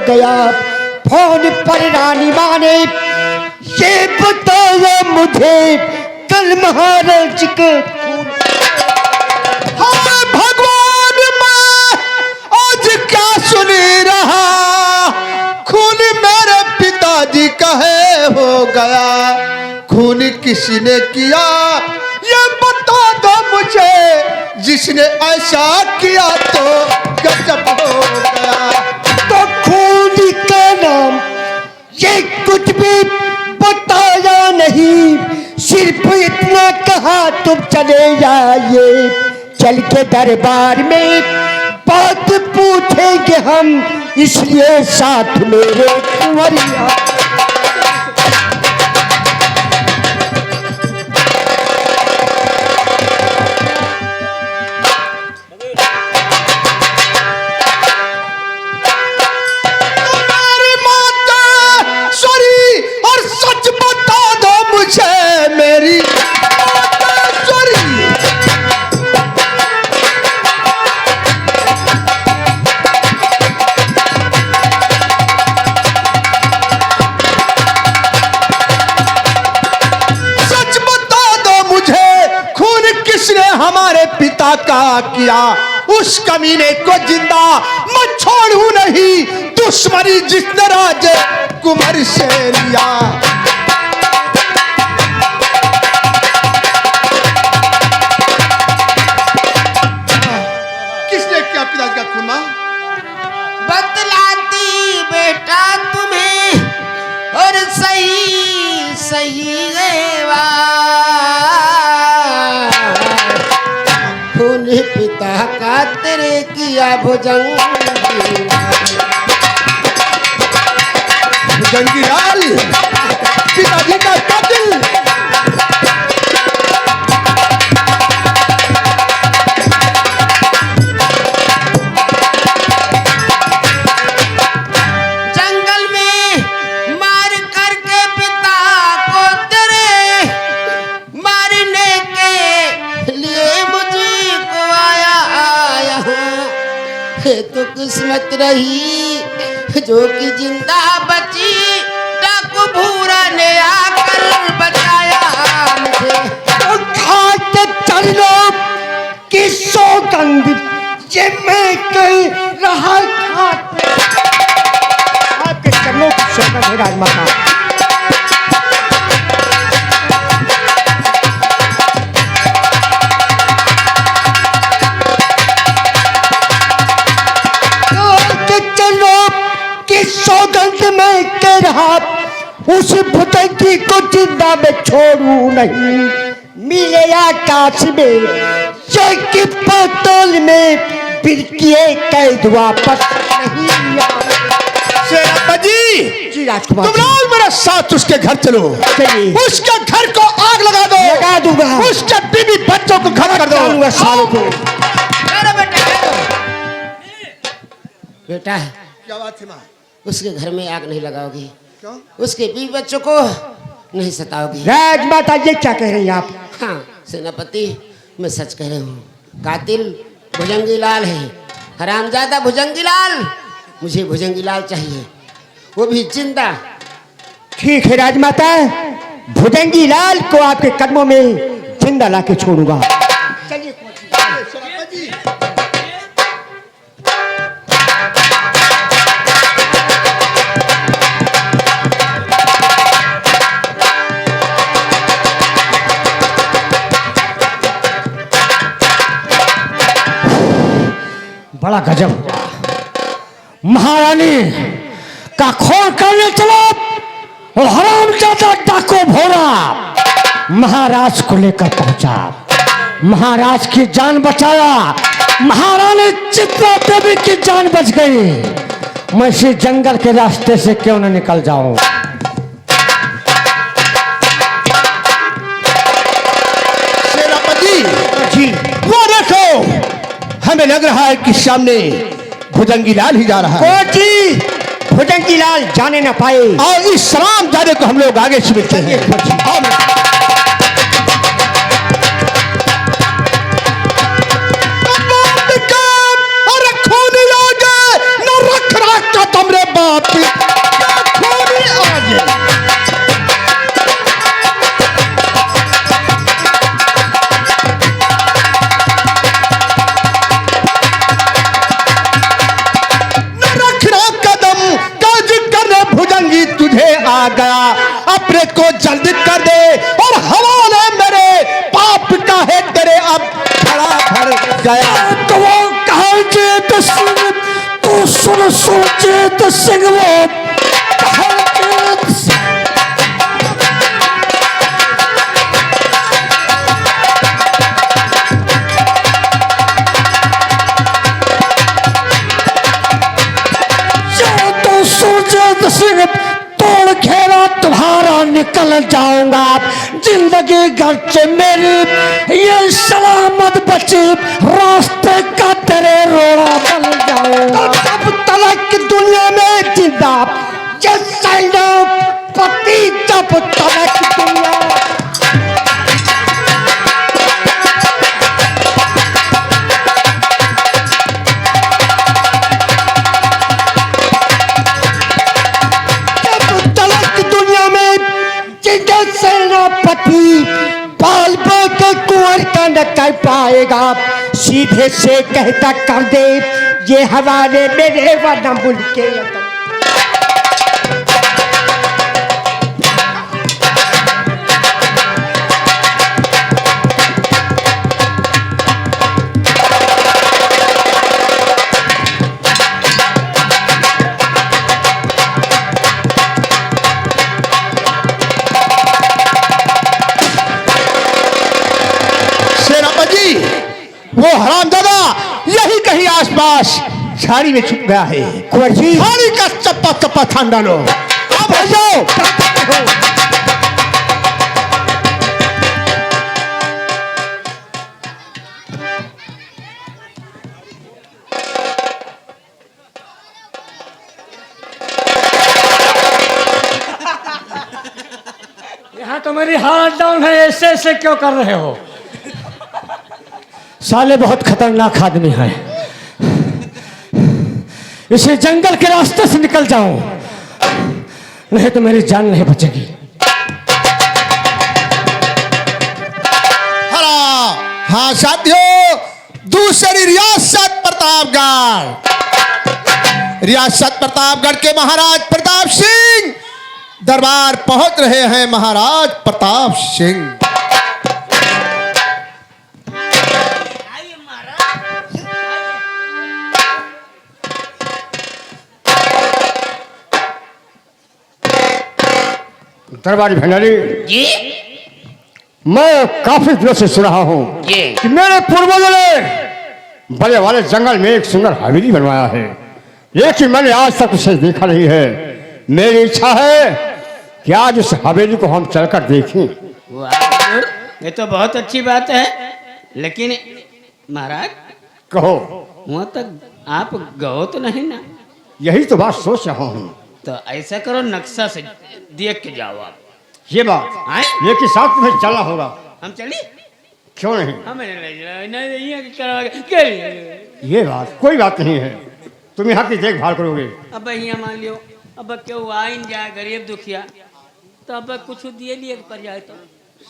गया। फोन पर रानी माँ ने ये बताया मुझे कल महाराज के भगवान मैं आज क्या सुन रहा, खून मेरे पिताजी का है हो गया। खून किसने किया ये बता दो मुझे, जिसने ऐसा किया तो गजब हो गया। तो खून का नाम ये कुछ भी बताया नहीं, सिर्फ इतना कहा तुम चले जाइए, चल के दरबार में बात पूछेंगे हम, इसलिए साथ मेरे कुंवरिया। और सच बता दो मुझे मेरी सच बता दो मुझे, खून किसने हमारे पिता का किया। उस कमीने को जिंदा मैं छोड़ू नहीं, दुश्मनी जिसने राजे कुमार से लिया। किसने क्या पिताजी का खून? मां बतलाती बेटा तुम्हें और सही सही खून पिता का तेरे किया भुजंगीलाल पिताजी का कातिल। जंगल में मार करके पिता को तेरे मारने के लिए मुझे को आया तो किस्मत रही जो कि जिंदा बची, डाकू भूरा ने आकर बचाया मुझे। खाते चलो कि सौगंध ये मैं कह रहा था, आपके चरणों की सौगंध है राजमाता। सौगंध में कह रहा उस भुजंगी को जिंदा में छोड़ू नहीं, मिले आकाश में कि पाताल में बिरकिए कैद वापस नहीं सेनापति जी, जी राजकुमार, तुम लोग मेरे साथ उसके घर चलो, उसके घर को आग लगा दो। लगा दूंगा। उसके बीवी बच्चों को खत्म कर दो। सालों को बेटा क्या बात है माँ? उसके घर में आग नहीं लगाओगी? क्यों? उसके बीवी बच्चों को नहीं सताओगी? राजमाता ये क्या कह रही हैं आप? हाँ सेनापति, मैं सच कह रही हूँ। कातिल भुजंगीलाल है, हरामजादा भुजंगीलाल। मुझे भुजंगीलाल चाहिए, वो भी जिंदा। ठीक है राजमाता, भुजंगीलाल को आपके कदमों में जिंदा लाके छोड़ूंगा। चलिए बड़ा गजब हुआ। महारानी का खोर करने चलो और हरामजादा डाको भोरा महाराज को लेकर पहुंचा, महाराज की जान बचाया। महारानी चित्रा देवी की जान बच गई। मैं इसी जंगल के रास्ते से क्यों न निकल जाऊं? सेनापति जी वो देखो, हमें लग रहा है कि सामने भुजंगीलाल ही जा रहा है। कोची भुजंगीलाल जाने न पाए और इस सलाम जाने को हम लोग आगे से मिलते हैं। बाप अपने को जल्दी कर दे और हवाले मेरे पाप का है तेरे अब खड़ा भर गया। तो वो कहा जीत सिंह, तू सुन जीत सिंह, वो कहा जीत सिंह। सुरजीत सिंह तोड़ घेरा तुम्हारा निकल जाऊंगा, जिंदगी घर से मेरी ये सलामत बची, रास्ते का तेरे रोड़ा बन जाऊंगा। तब तलक दुनिया में जिंदा ये सेनापति, जब तलक दुनिया सेनापति बाल के कुंवर का न कर पाएगा, सीधे से कहता कर दे ये हवाले मेरे वरना मुल्क के। वो हरामजादा यही कहीं आसपास झाड़ी में छुप गया है। कुंवर जी, झाड़ी का चप्पा चप्पा थान डालो। अब हो जाओ। यहाँ तो मेरी हालत डाउन है, ऐसे ऐसे क्यों कर रहे हो? साले बहुत खतरनाक आदमी है, इसे जंगल के रास्ते से निकल जाऊं, नहीं तो मेरी जान नहीं बचेगी। हाँ साथियों, दूसरी रियासत प्रतापगढ़, रियासत प्रतापगढ़ के महाराज प्रताप सिंह दरबार पहुंच रहे हैं। महाराज प्रताप सिंह दरबारी भंडारी जी, मैं काफी दिनों से सुन रहा हूँ जी, कि मेरे पूर्वजों ने बड़े वाले जंगल में एक सुंदर हवेली बनवाया है, लेकिन मैंने आज तक उसे देखा नहीं है। मेरी इच्छा है कि आज उस हवेली को हम चलकर देखें। वाह, ये तो बहुत अच्छी बात है, लेकिन महाराज कहो। वहाँ तक आप गओ तो नहीं ना? यही तो बात सोच रहा हूँ। तो ऐसा करो, नक्शा से देख के जाओ आप। ये बात आए? लेकिन साथ तुम्हें चलना होगा। हम चलिए? क्यों नहीं? हमें ये बात कोई बात नहीं है, तुम यहाँ की देखभाल करोगे। अब यहाँ मान लियो, अब क्यों आइन जाए गरीब दुखिया, तो अब कुछ दिए लिए पर जाए तो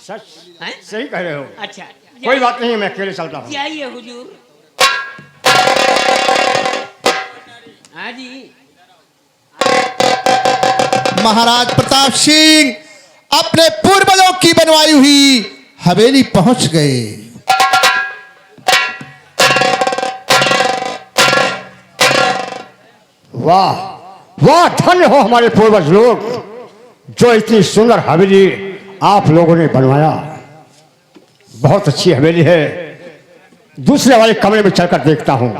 सच हैं? सही कह रहे हो। अच्छा, कोई बात नहीं, मैं अकेले चलता हूँ। जाइए हुजूर। हाँ जी। महाराज प्रताप सिंह अपने पूर्वजों की बनवाई हुई हवेली पहुंच गए। वाह वाह, धन्य हो हमारे पूर्वज लोग, जो इतनी सुंदर हवेली आप लोगों ने बनवाया। बहुत अच्छी हवेली है, दूसरे वाले कमरे में चलकर देखता हूँ।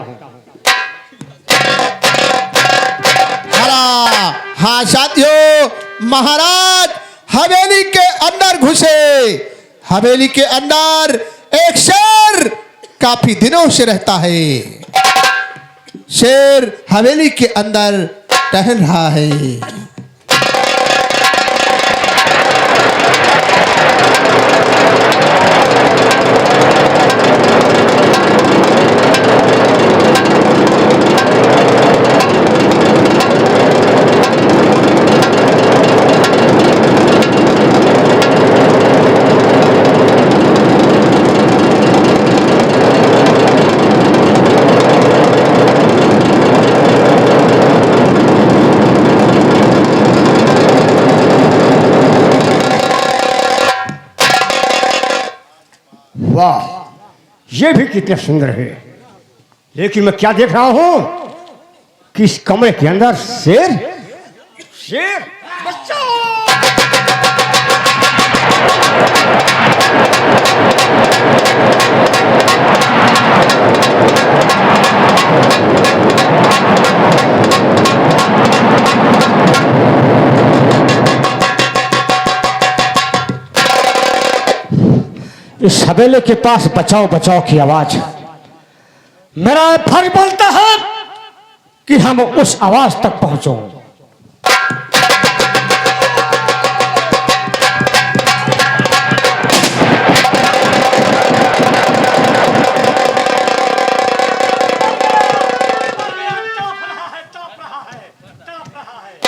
हाँ साथियों, महाराज हवेली के अंदर घुसे। हवेली के अंदर एक शेर काफी दिनों से रहता है। शेर हवेली के अंदर टहल रहा है। वाह, ये भी कितने सुंदर है। लेकिन मैं क्या देख रहा हूं कि इस कमरे के अंदर शेर शेर बच्चा। इस हवेली के पास बचाओ बचाओ की आवाज, मेरा फर्ज बनता है कि हम उस आवाज तक पहुंचो।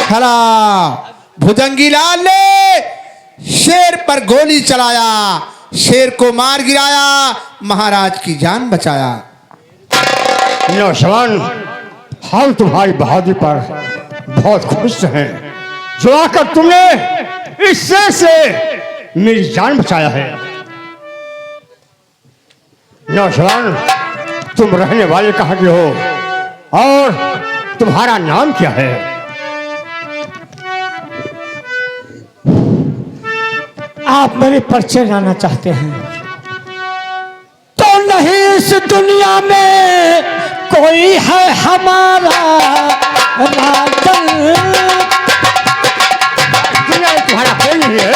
खड़ा भुजंगीलाल ने शेर पर गोली चलाया, शेर को मार गिराया, महाराज की जान बचाया। नौजवान, हम तुम्हारी बहादुरी पर बहुत खुश हैं जो आकर तुमने इस शेर से मेरी जान बचाया है। नौजवान, तुम रहने वाले कहाँ के हो और तुम्हारा नाम क्या है? आप मेरे परिचय जानना चाहते हैं तो नहीं, इस दुनिया में कोई है हमारा राजन। दुनिया में तुम्हारा कोई नहीं है।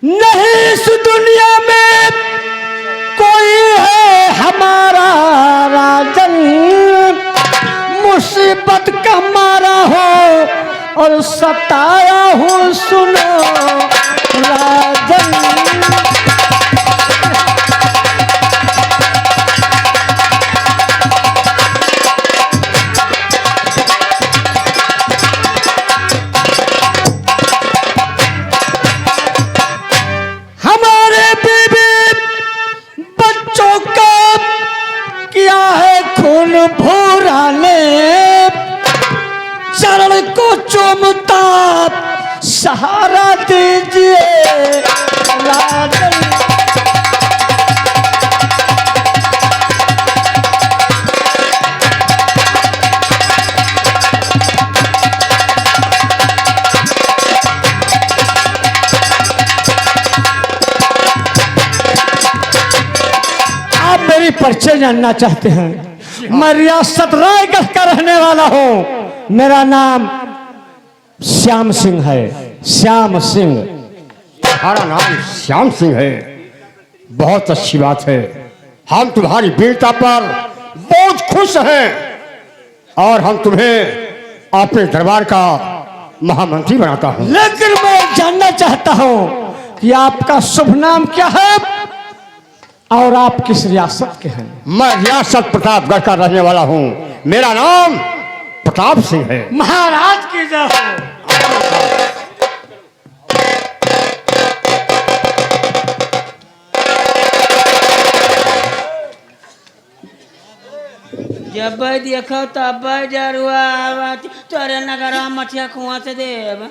नहीं, इस दुनिया में कोई है हमारा राजन, मुसीबत का मारा हो और सताया हो सुनो राजन। हमारे बीबी बच्चों का किया है खून भोरा ने, चरण को चूमता सहारा दीजिए राजन। आप मेरी परिचय जानना चाहते हैं? मैं रियासत रायगढ़ का रहने वाला हूं। मेरा नाम श्याम सिंह है, श्याम सिंह। तुम्हारा नाम श्याम सिंह है, बहुत अच्छी बात है। हम तुम्हारी वीरता पर बहुत खुश हैं और हम तुम्हें अपने दरबार का महामंत्री बनाता हूं। लेकिन मैं जानना चाहता हूं कि आपका शुभ नाम क्या है और आप किस रियासत के हैं? मैं रियासत प्रतापगढ़ का रहने वाला हूँ। मेरा नाम प्रताप सिंह है। महाराज की जय हो। जब देखो तब जरुआ तोरे नगर मछिया कुआ से देव।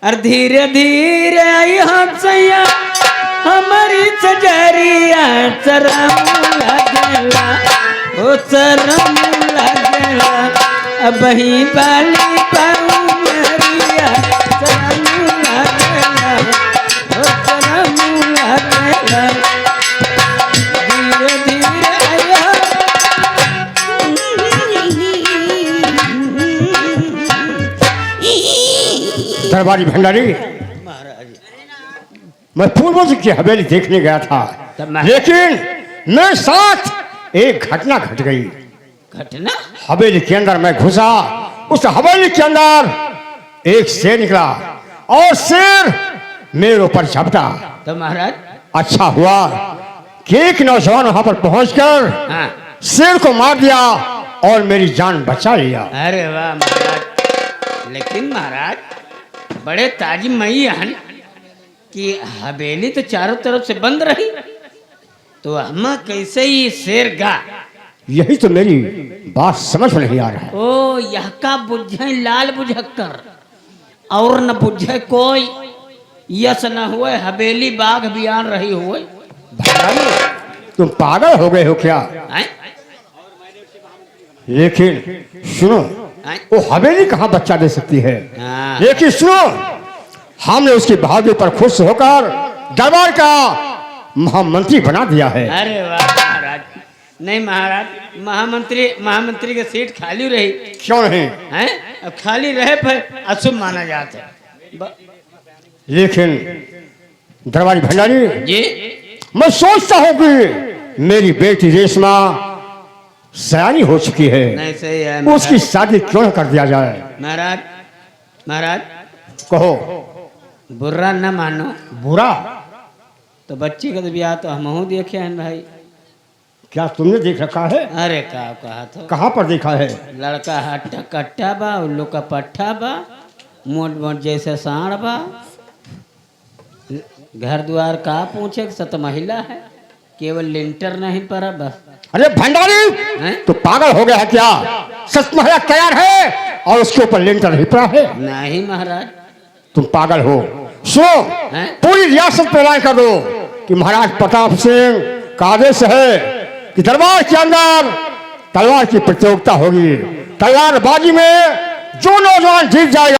और धीरे धीरे यहाँ सैया हमारी सजरिया शरम लगेला, ओ शरम लगेला। अब ही बाली पाऊ मेरिया शरम लगेला, ओ शरम लगेला। धीरे धीरे आया दरबारी भंडारी, मैं पूर्वज की हवेली देखने गया था, लेकिन मेरे साथ एक घटना घट गई। घटना? हवेली के अंदर मैं घुसा, उस हवेली के अंदर एक शेर निकला और शेर मेरे ऊपर झपटा। तो महाराज अच्छा हुआ कि एक नौजवान वहां पर पहुंचकर हाँ। शेर को मार दिया और मेरी जान बचा लिया। अरे वाह महाराज, लेकिन महाराज बड़े ताजी मई हन कि हवेली तो चारों तरफ से बंद रही, तो हम कैसे ही शेर गा। यही तो मेरी बात समझ में नहीं आ रहा है। ओ यह का बुझे लाल बुझक्कर और न बुझे कोई, यस न हुए हवेली बाघ बियान रही हुए। भंडारी, तुम पागल हो गए हो क्या? हैं? लेकिन सुनो, हैं? वो हवेली कहाँ बच्चा दे सकती है? हाँ। लेकिन सुनो, हमने उसकी बहादुरी पर खुश होकर दरबार का महामंत्री बना दिया है। अरे वाह महाराज। नहीं महाराज, महामंत्री की सीट खाली रही। क्यों नहीं? हैं? अब खाली रहे पर अशुभ माना जाता है। लेकिन दरबारी भंडारी, जी मैं सोचता हूँ कि मेरी बेटी रेशमा सयानी हो चुकी है, नहीं सही है उसकी महाराज। शादी क्यों न कर दिया जाए? महाराज महाराज कहो। बुरा न मानो बुरा? तो बच्ची का तो ब्याह तो हम देखे हैं भाई। क्या तुमने देख रखा है? अरे का कहा तो कहाँ पर देखा है? लड़का हट्टा कट्टा बा, उल्लू का पट्टा बा, मोट मोट जैसे साढ़ बा, घर द्वार का पूछे सत महिला है, केवल लिंटर नहीं पड़ा बस। अरे भंडारी, हैं? तो पागल हो गया है क्या? सच महिला तैयार है और उसके ऊपर लेंटर नहीं पड़ा है। नहीं महाराज। तुम पागल हो। सुनो, हैं? पूरी रियासत पे ऐलान कर दो कि महाराज प्रताप सिंह का आदेश है कि दरबार के अंदर तलवार की प्रतियोगिता होगी। तलवारबाजी में जो नौजवान जीत जाएगा